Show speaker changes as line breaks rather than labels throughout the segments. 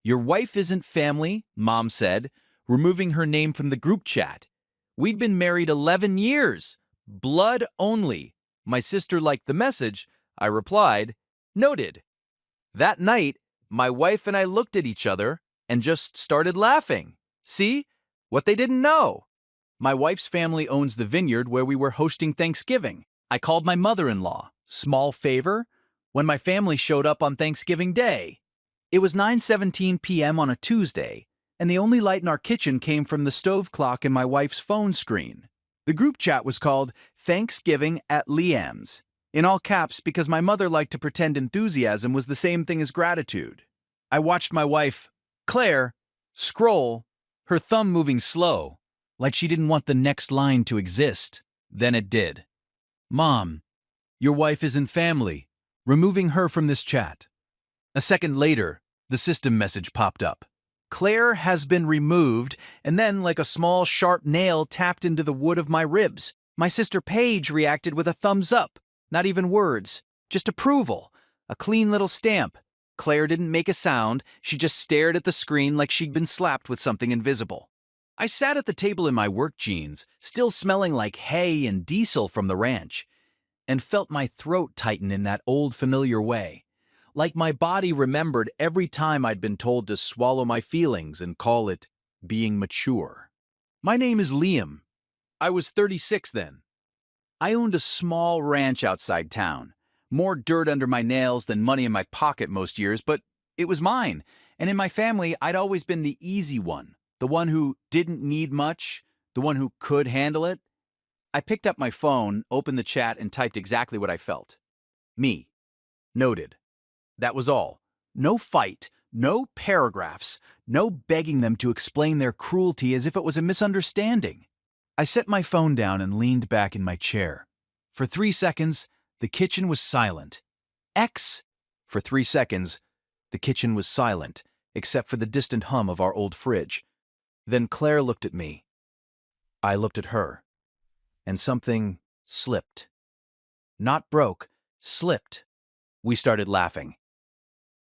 Your wife isn't family, Mom said, removing her name from the group chat. We'd been married 11 years. Blood only. My sister liked the message. I replied, noted. That night, my wife and I looked at each other and just started laughing. See? What they didn't know. My wife's family owns the vineyard where we were hosting Thanksgiving. I called my mother-in-law. Small favor? When my family showed up on Thanksgiving Day. It was 9:17 p.m. on a Tuesday, and the only light in our kitchen came from the stove clock in my wife's phone screen. The group chat was called Thanksgiving at Liam's, in all caps because my mother liked to pretend enthusiasm was the same thing as gratitude. I watched my wife, Claire, scroll, her thumb moving slow, like she didn't want the next line to exist. Then it did. Mom, your wife isn't family. Removing her from this chat. A second later, the system message popped up. Claire has been removed, and then, like a small, sharp nail tapped into the wood of my ribs, my sister Paige reacted with a thumbs up. Not even words, just approval. A clean little stamp. Claire didn't make a sound, she just stared at the screen like she'd been slapped with something invisible. I sat at the table in my work jeans, still smelling like hay and diesel from the ranch, and felt my throat tighten in that old familiar way. Like my body remembered every time I'd been told to swallow my feelings and call it being mature. My name is Liam. I was 36 then. I owned a small ranch outside town. More dirt under my nails than money in my pocket most years, but it was mine. And in my family, I'd always been the easy one, the one who didn't need much, the one who could handle it. I picked up my phone, opened the chat, and typed exactly what I felt. Me. Noted. That was all. No fight, no paragraphs, no begging them to explain their cruelty as if it was a misunderstanding. I set my phone down and leaned back in my chair. For 3 seconds, the kitchen was silent. For 3 seconds, the kitchen was silent, except for the distant hum of our old fridge. Then Claire looked at me. I looked at her. And something slipped. Not broke, slipped. We started laughing.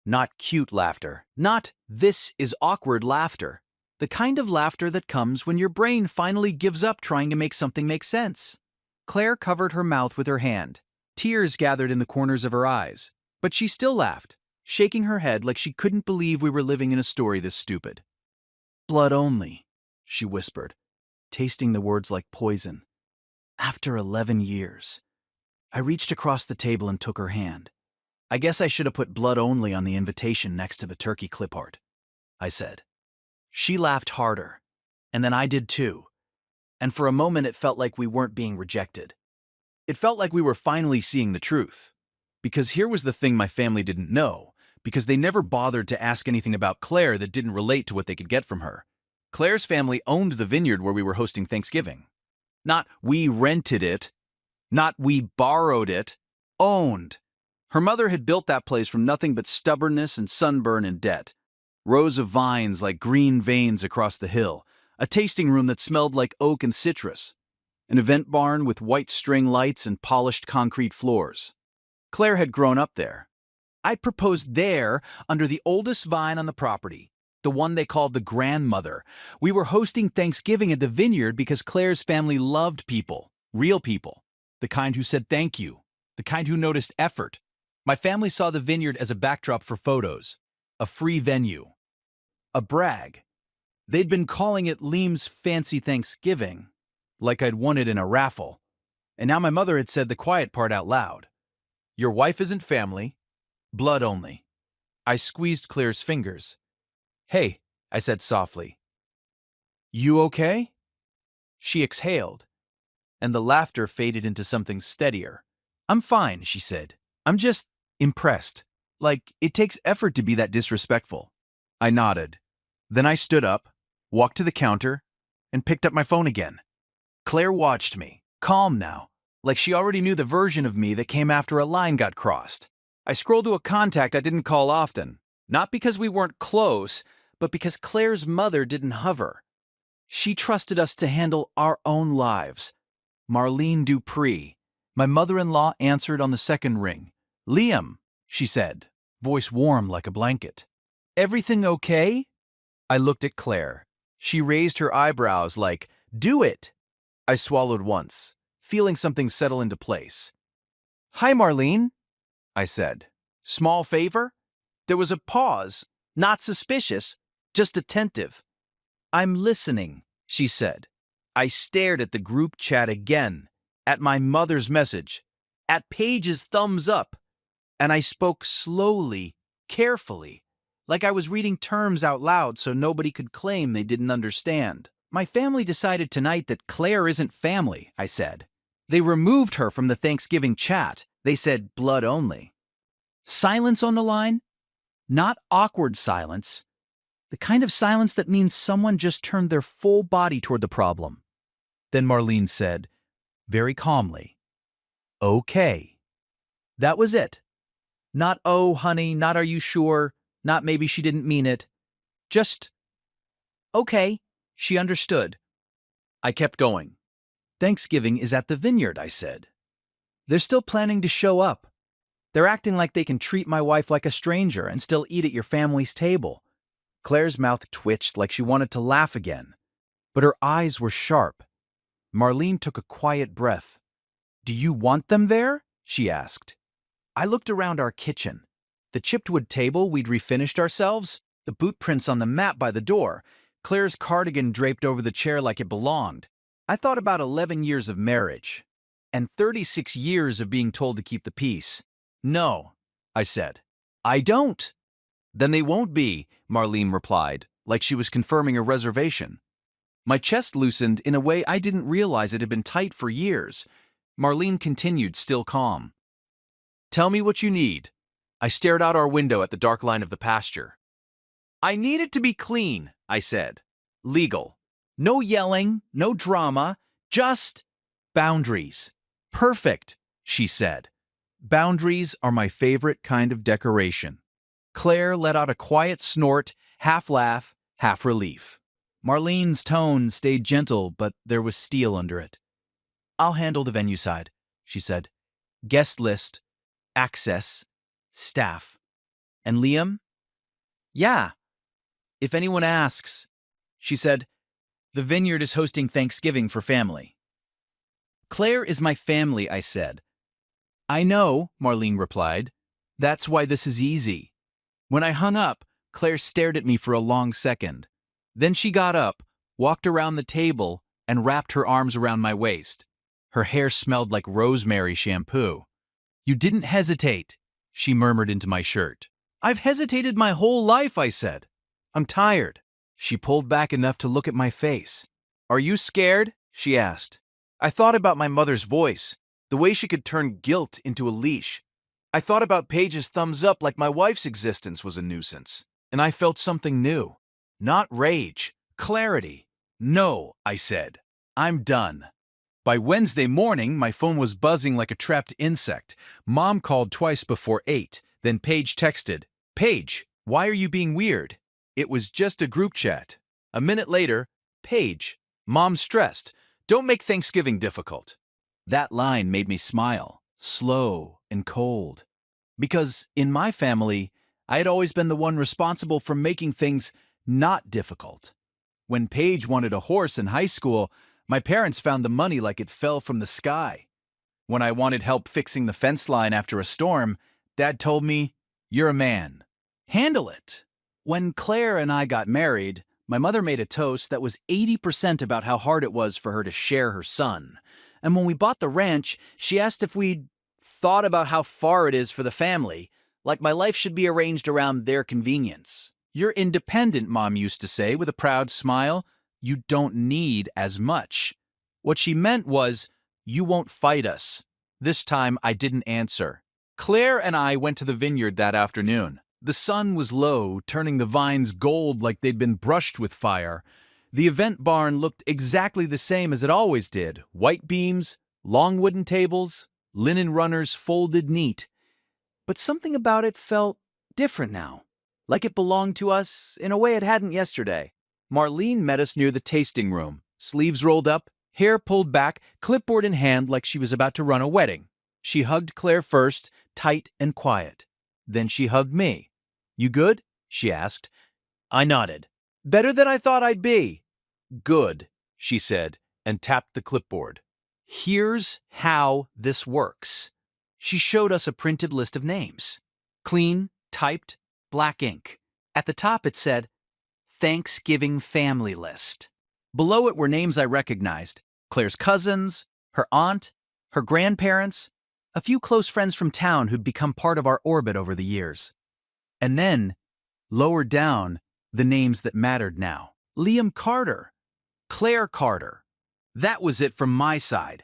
Not cute laughter. Not this is awkward laughter. The kind of laughter that comes when your brain finally gives up trying to make something make sense. Claire covered her mouth with her hand. Tears gathered in the corners of her eyes. But she still laughed, shaking her head like she couldn't believe we were living in a story this stupid. Blood only, she whispered, tasting the words like poison. After 11 years. I reached across the table and took her hand. I guess I should have put blood only on the invitation next to the turkey clip art, I said. She laughed harder, and then I did too. And for a moment it felt like we weren't being rejected. It felt like we were finally seeing the truth. Because here was the thing my family didn't know, because they never bothered to ask anything about Claire that didn't relate to what they could get from her. Claire's family owned the vineyard where we were hosting Thanksgiving. Not we rented it, not we borrowed it, owned. Her mother had built that place from nothing but stubbornness and sunburn and debt. Rows of vines like green veins across the hill, a tasting room that smelled like oak and citrus, an event barn with white string lights and polished concrete floors. Claire had grown up there. I'd proposed there under the oldest vine on the property, the one they called the grandmother. We were hosting Thanksgiving at the vineyard because Claire's family loved people, real people, the kind who said thank you, the kind who noticed effort. My family saw the vineyard as a backdrop for photos, a free venue, a brag. They'd been calling it Liam's Fancy Thanksgiving, like I'd won it in a raffle. And now my mother had said the quiet part out loud. Your wife isn't family, blood only. I squeezed Claire's fingers. Hey, I said softly. You okay? She exhaled, and the laughter faded into something steadier. I'm fine, she said. I'm just impressed. Like, it takes effort to be that disrespectful. I nodded. Then I stood up, walked to the counter, and picked up my phone again. Claire watched me, calm now, like she already knew the version of me that came after a line got crossed. I scrolled to a contact I didn't call often, not because we weren't close, but because Claire's mother didn't hover. She trusted us to handle our own lives. Marlene Dupree. My mother-in-law answered on the second ring. Liam, she said, voice warm like a blanket. Everything okay? I looked at Claire. She raised her eyebrows like, do it! I swallowed once, feeling something settle into place. Hi, Marlene, I said. Small favor? There was a pause, not suspicious, just attentive. I'm listening, she said. I stared at the group chat again, at my mother's message, at Paige's thumbs up, and I spoke slowly, carefully, like I was reading terms out loud so nobody could claim they didn't understand. My family decided tonight that Claire isn't family, I said. They removed her from the Thanksgiving chat. They said blood only. Silence on the line? Not awkward silence. The kind of silence that means someone just turned their full body toward the problem. Then Marlene said, very calmly, okay. That was it. Not, oh, honey, not are you sure, not maybe she didn't mean it. Just, okay, she understood. I kept going. Thanksgiving is at the vineyard, I said. They're still planning to show up. They're acting like they can treat my wife like a stranger and still eat at your family's table. Claire's mouth twitched like she wanted to laugh again, but her eyes were sharp. Marlene took a quiet breath. Do you want them there? She asked. I looked around our kitchen. The chipped wood table we'd refinished ourselves, the boot prints on the mat by the door, Claire's cardigan draped over the chair like it belonged. I thought about 11 years of marriage, and 36 years of being told to keep the peace. No, I said. I don't. Then they won't be, Marlene replied, like she was confirming a reservation. My chest loosened in a way I didn't realize it had been tight for years. Marlene continued, still calm. Tell me what you need. I stared out our window at the dark line of the pasture. I need it to be clean, I said. Legal. No yelling, no drama, just boundaries. Perfect, she said. Boundaries are my favorite kind of decoration. Claire let out a quiet snort, half laugh, half relief. Marlene's tone stayed gentle, but there was steel under it. I'll handle the venue side, she said. Guest list, access, staff. And Liam? Yeah. If anyone asks, she said, the vineyard is hosting Thanksgiving for family. Claire is my family, I said. I know, Marlene replied. That's why this is easy. When I hung up, Claire stared at me for a long second. Then she got up, walked around the table, and wrapped her arms around my waist. Her hair smelled like rosemary shampoo. You didn't hesitate, she murmured into my shirt. I've hesitated my whole life, I said. I'm tired. She pulled back enough to look at my face. Are you scared? She asked. I thought about my mother's voice, the way she could turn guilt into a leash. I thought about Paige's thumbs up like my wife's existence was a nuisance. And I felt something new. Not rage, clarity. No, I said. I'm done. By Wednesday morning, my phone was buzzing like a trapped insect. Mom called twice before 8. Then Paige texted, Paige, why are you being weird? It was just a group chat. A minute later, Paige, Mom's stressed. Don't make Thanksgiving difficult. That line made me smile, slow and cold. Because in my family, I had always been the one responsible for making things not difficult. When Paige wanted a horse in high school, my parents found the money like it fell from the sky. When I wanted help fixing the fence line after a storm, Dad told me, you're a man. Handle it. When Claire and I got married, my mother made a toast that was 80% about how hard it was for her to share her son. And when we bought the ranch, she asked if we'd thought about how far it is for the family, like my life should be arranged around their convenience. You're independent, Mom used to say with a proud smile. You don't need as much. What she meant was, you won't fight us. This time I didn't answer. Claire and I went to the vineyard that afternoon. The sun was low, turning the vines gold like they'd been brushed with fire. The event barn looked exactly the same as it always did. White beams, long wooden tables, linen runners folded neat. But something about it felt different now, like it belonged to us in a way it hadn't yesterday. Marlene met us near the tasting room, sleeves rolled up, hair pulled back, clipboard in hand like she was about to run a wedding. She hugged Claire first, tight and quiet. Then she hugged me. You good? she asked. I nodded. Better than I thought I'd be. Good, she said, and tapped the clipboard. Here's how this works. She showed us a printed list of names. Clean, typed, black ink. At the top it said, Thanksgiving family list. Below it were names I recognized. Claire's cousins, her aunt, her grandparents, a few close friends from town who'd become part of our orbit over the years. And then, lower down, the names that mattered now. Liam Carter, Claire Carter. That was it from my side.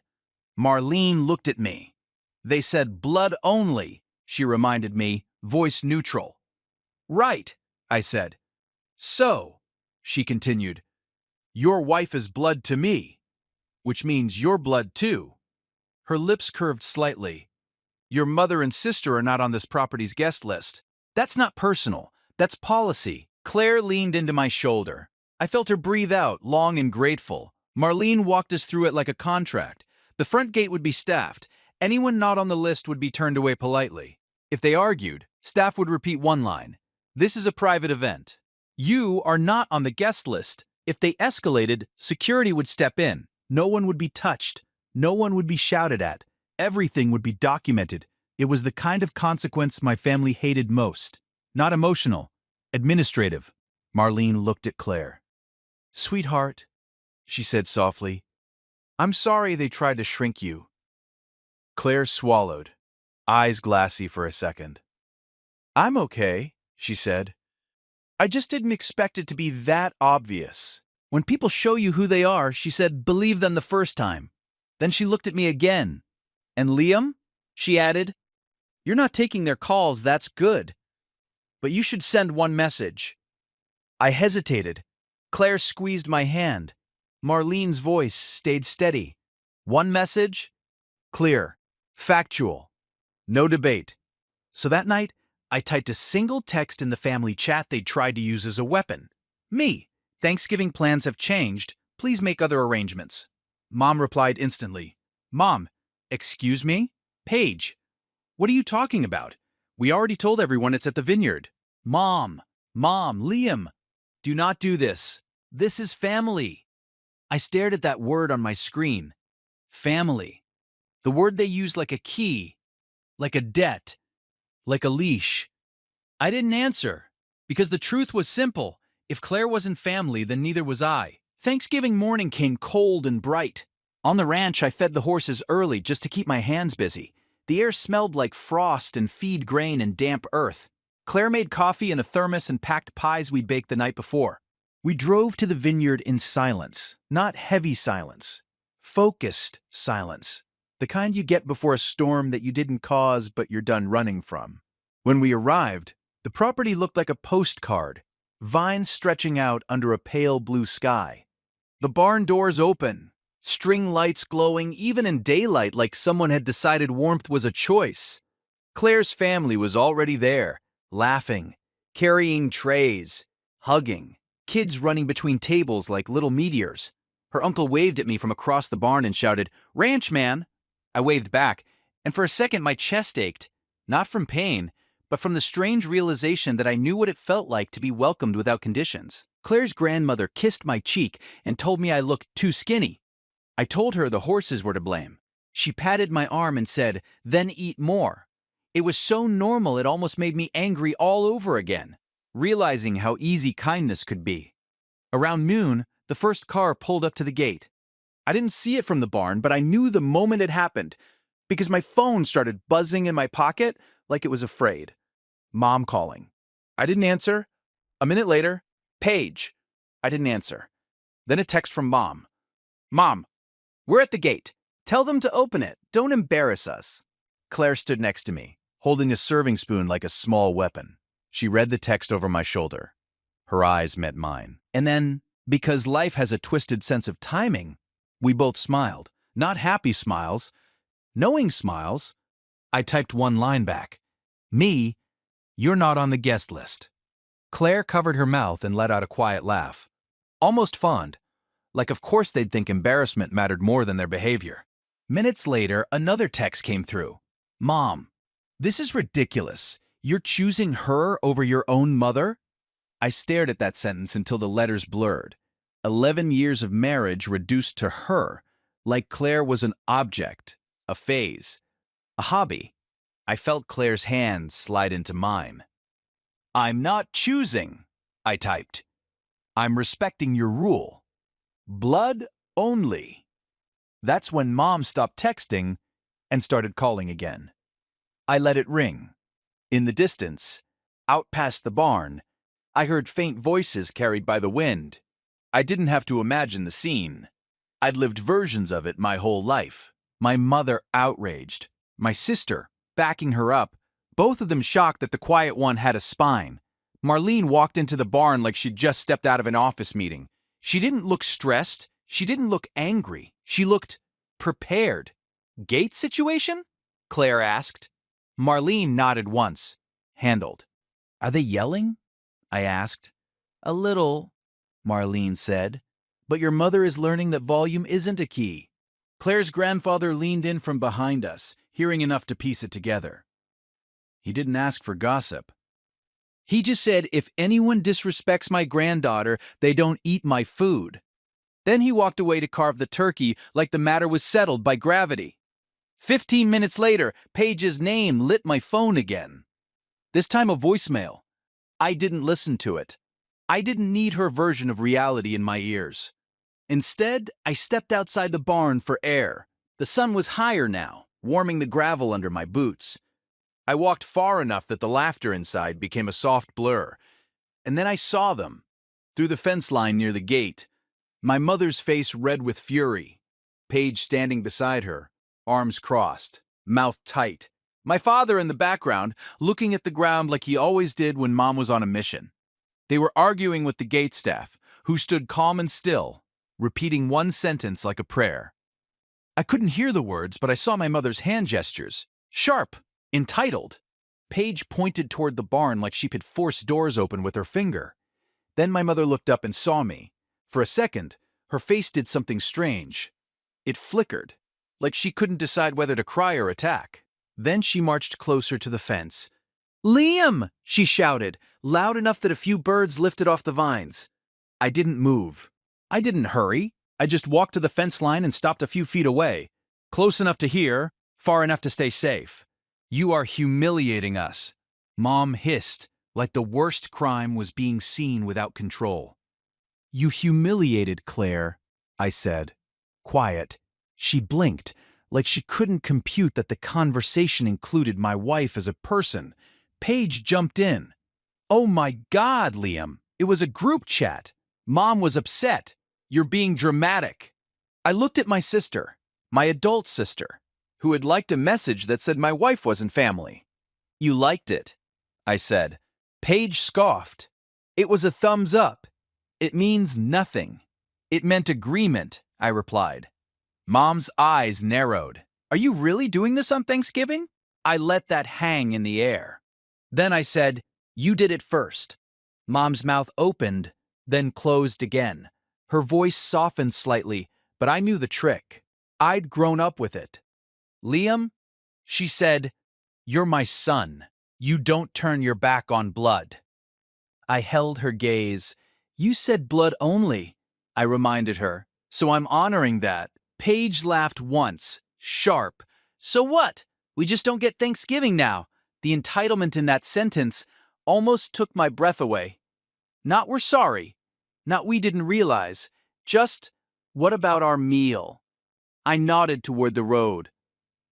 Marlene looked at me. They said blood only, she reminded me, voice neutral. Right, I said. So, she continued, your wife is blood to me, which means you're blood too. Her lips curved slightly. Your mother and sister are not on this property's guest list. That's not personal. That's policy. Claire leaned into my shoulder. I felt her breathe out, long and grateful. Marlene walked us through it like a contract. The front gate would be staffed. Anyone not on the list would be turned away politely. If they argued, staff would repeat one line. This is a private event. You are not on the guest list. If they escalated, security would step in. No one would be touched. No one would be shouted at. Everything would be documented. It was the kind of consequence my family hated most. Not emotional, administrative. Marlene looked at Claire. Sweetheart, she said softly, I'm sorry they tried to shrink you. Claire swallowed, eyes glassy for a second. I'm okay, she said. I just didn't expect it to be that obvious. When people show you who they are, she said, believe them the first time. Then she looked at me again. And Liam? She added, you're not taking their calls, that's good. But you should send one message. I hesitated. Claire squeezed my hand. Marlene's voice stayed steady. One message? Clear. Factual. No debate. So that night, I typed a single text in the family chat they'd tried to use as a weapon. Me. Thanksgiving plans have changed. Please make other arrangements. Mom replied instantly. Mom, excuse me? Paige. What are you talking about? We already told everyone it's at the vineyard. Mom, Liam, do not do this. This is family. I stared at that word on my screen. Family. The word they used like a key, like a debt, like a leash. I didn't answer, because the truth was simple. If Claire wasn't family, then neither was I. Thanksgiving morning came cold and bright. On the ranch, I fed the horses early just to keep my hands busy. The air smelled like frost and feed grain and damp earth. Claire made coffee in a thermos and packed pies we'd baked the night before. We drove to the vineyard in silence, not heavy silence, focused silence, the kind you get before a storm that you didn't cause but you're done running from. When we arrived, the property looked like a postcard, vines stretching out under a pale blue sky. The barn doors open, string lights glowing even in daylight like someone had decided warmth was a choice. Claire's family was already there, laughing, carrying trays, hugging, kids running between tables like little meteors. Her uncle waved at me from across the barn and shouted, "Ranch man!" I waved back, and for a second my chest ached, not from pain, but from the strange realization that I knew what it felt like to be welcomed without conditions. Claire's grandmother kissed my cheek and told me I looked too skinny. I told her the horses were to blame. She patted my arm and said, "Then eat more." It was so normal it almost made me angry all over again, realizing how easy kindness could be. Around noon, the first car pulled up to the gate. I didn't see it from the barn, but I knew the moment it happened, because my phone started buzzing in my pocket like it was afraid. Mom calling. I didn't answer. A minute later, Paige. I didn't answer. Then a text from Mom. Mom, we're at the gate. Tell them to open it. Don't embarrass us. Claire stood next to me, holding a serving spoon like a small weapon. She read the text over my shoulder. Her eyes met mine. And then, because life has a twisted sense of timing, we both smiled. Not happy smiles, knowing smiles. I typed one line back. Me, you're not on the guest list. Claire covered her mouth and let out a quiet laugh. Almost fond. Like of course they'd think embarrassment mattered more than their behavior. Minutes later, another text came through. Mom, this is ridiculous. You're choosing her over your own mother? I stared at that sentence until the letters blurred. 11 years of marriage reduced to her, like Claire was an object, a phase, a hobby. I felt Claire's hands slide into mine. "I'm not choosing," I typed. "I'm respecting your rule. Blood only." That's when Mom stopped texting and started calling again. I let it ring. In the distance, out past the barn, I heard faint voices carried by the wind. I didn't have to imagine the scene. I'd lived versions of it my whole life. My mother outraged, my sister backing her up, both of them shocked that the quiet one had a spine. Marlene walked into the barn like she'd just stepped out of an office meeting. She didn't look stressed. She didn't look angry. She looked prepared. "Gate situation?" Claire asked. Marlene nodded once. Handled. "Are they yelling?" I asked. "A little," Marlene said. "But your mother is learning that volume isn't a key." Claire's grandfather leaned in from behind us, hearing enough to piece it together. He didn't ask for gossip. He just said, "If anyone disrespects my granddaughter, they don't eat my food." Then he walked away to carve the turkey like the matter was settled by gravity. 15 minutes later, Paige's name lit my phone again. This time a voicemail. I didn't listen to it. I didn't need her version of reality in my ears. Instead, I stepped outside the barn for air. The sun was higher now, warming the gravel under my boots. I walked far enough that the laughter inside became a soft blur. And then I saw them, through the fence line near the gate. My mother's face red with fury. Paige standing beside her, arms crossed, mouth tight. My father in the background, looking at the ground like he always did when Mom was on a mission. They were arguing with the gate staff, who stood calm and still, repeating one sentence like a prayer. I couldn't hear the words, but I saw my mother's hand gestures. Sharp, entitled. Paige pointed toward the barn like she could force doors open with her finger. Then my mother looked up and saw me. For a second, her face did something strange. It flickered, like she couldn't decide whether to cry or attack. Then she marched closer to the fence. "Liam!" she shouted, loud enough that a few birds lifted off the vines. I didn't move. I didn't hurry. I just walked to the fence line and stopped a few feet away. Close enough to hear, far enough to stay safe. "You are humiliating us," Mom hissed, like the worst crime was being seen without control. "You humiliated Claire," I said. Quiet. She blinked, like she couldn't compute that the conversation included my wife as a person. Paige jumped in. "Oh my God, Liam! It was a group chat. Mom was upset. You're being dramatic." I looked at my sister, my adult sister, who had liked a message that said my wife wasn't family. "You liked it," I said. Paige scoffed. "It was a thumbs up. It means nothing." "It meant agreement," I replied. Mom's eyes narrowed. "Are you really doing this on Thanksgiving?" I let that hang in the air. Then I said, "You did it first." Mom's mouth opened, then closed again. Her voice softened slightly, but I knew the trick. I'd grown up with it. "Liam," she said, "you're my son. You don't turn your back on blood." I held her gaze. "You said blood only," I reminded her, "so I'm honoring that." Paige laughed once, sharp. "So what? We just don't get Thanksgiving now." The entitlement in that sentence almost took my breath away. Not "we're sorry," not "we didn't realize," just "what about our meal?" I nodded toward the road.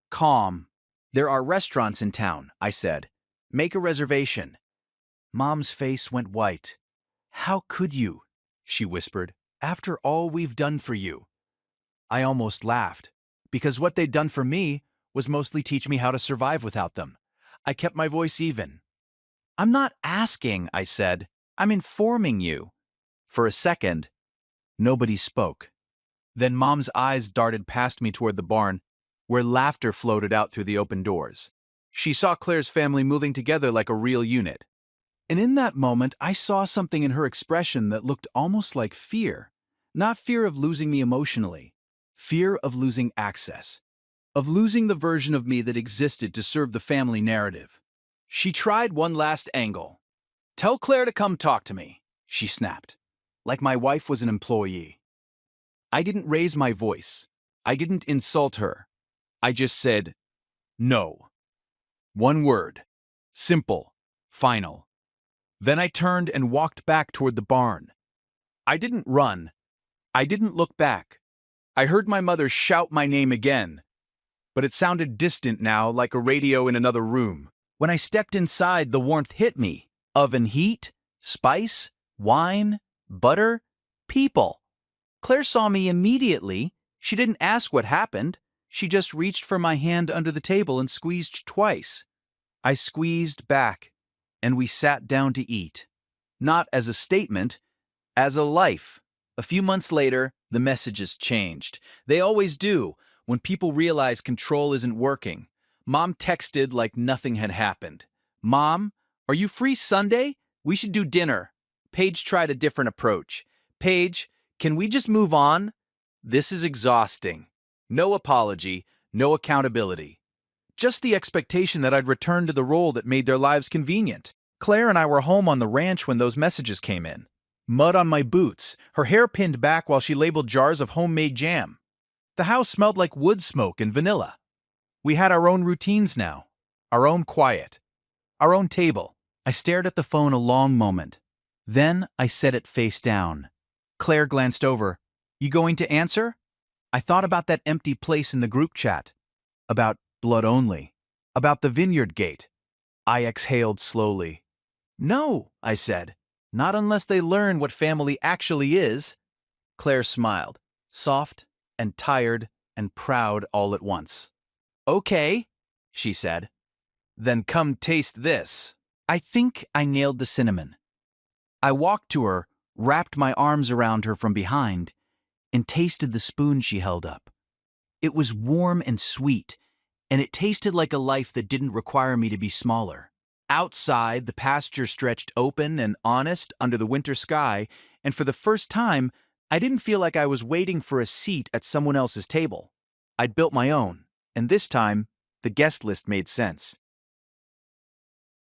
Calm. "There are restaurants in town," I said. "Make a reservation." Mom's face went white. "How could you?" she whispered. "After all we've done for you." I almost laughed, because what they'd done for me was mostly teach me how to survive without them. I kept my voice even. "I'm not asking," I said. "I'm informing you." For a second, nobody spoke. Then Mom's eyes darted past me toward the barn, where laughter floated out through the open doors. She saw Claire's family moving together like a real unit. And in that moment, I saw something in her expression that looked almost like fear. Not fear of losing me emotionally. Fear of losing access. Of losing the version of me that existed to serve the family narrative. She tried one last angle. "Tell Claire to come talk to me." she snapped, like my wife was an employee. I didn't raise my voice. I didn't insult her. I just said, no. One word. Simple. Final. Then I turned and walked back toward the barn. I didn't run. I didn't look back. I heard my mother shout my name again, but it sounded distant now, like a radio in another room. When I stepped inside, the warmth hit me. Oven heat, spice, wine, butter, people. Claire saw me immediately. She didn't ask what happened. She just reached for my hand under the table and squeezed twice. I squeezed back, and we sat down to eat. Not as a statement, as a life. A few months later, the messages changed. They always do when people realize control isn't working. Mom texted like nothing had happened. Mom, are you free Sunday? We should do dinner. Paige tried a different approach. Paige, can we just move on? This is exhausting. No apology, no accountability. Just the expectation that I'd return to the role that made their lives convenient. Claire and I were home on the ranch when those messages came in. Mud on my boots, her hair pinned back while she labeled jars of homemade jam. The house smelled like wood smoke and vanilla. We had our own routines now, our own quiet, our own table. I stared at the phone a long moment. Then I set it face down. Claire glanced over. You going to answer? I thought about that empty place in the group chat, about blood only, about the vineyard gate. I exhaled slowly. No, I said. Not unless they learn what family actually is. Claire smiled, soft and tired and proud all at once. Okay, she said. Then come taste this. I think I nailed the cinnamon. I walked to her, wrapped my arms around her from behind, and tasted the spoon she held up. It was warm and sweet, and it tasted like a life that didn't require me to be smaller. Outside, the pasture stretched open and honest under the winter sky, and for the first time, I didn't feel like I was waiting for a seat at someone else's table. I'd built my own, and this time, the guest list made sense.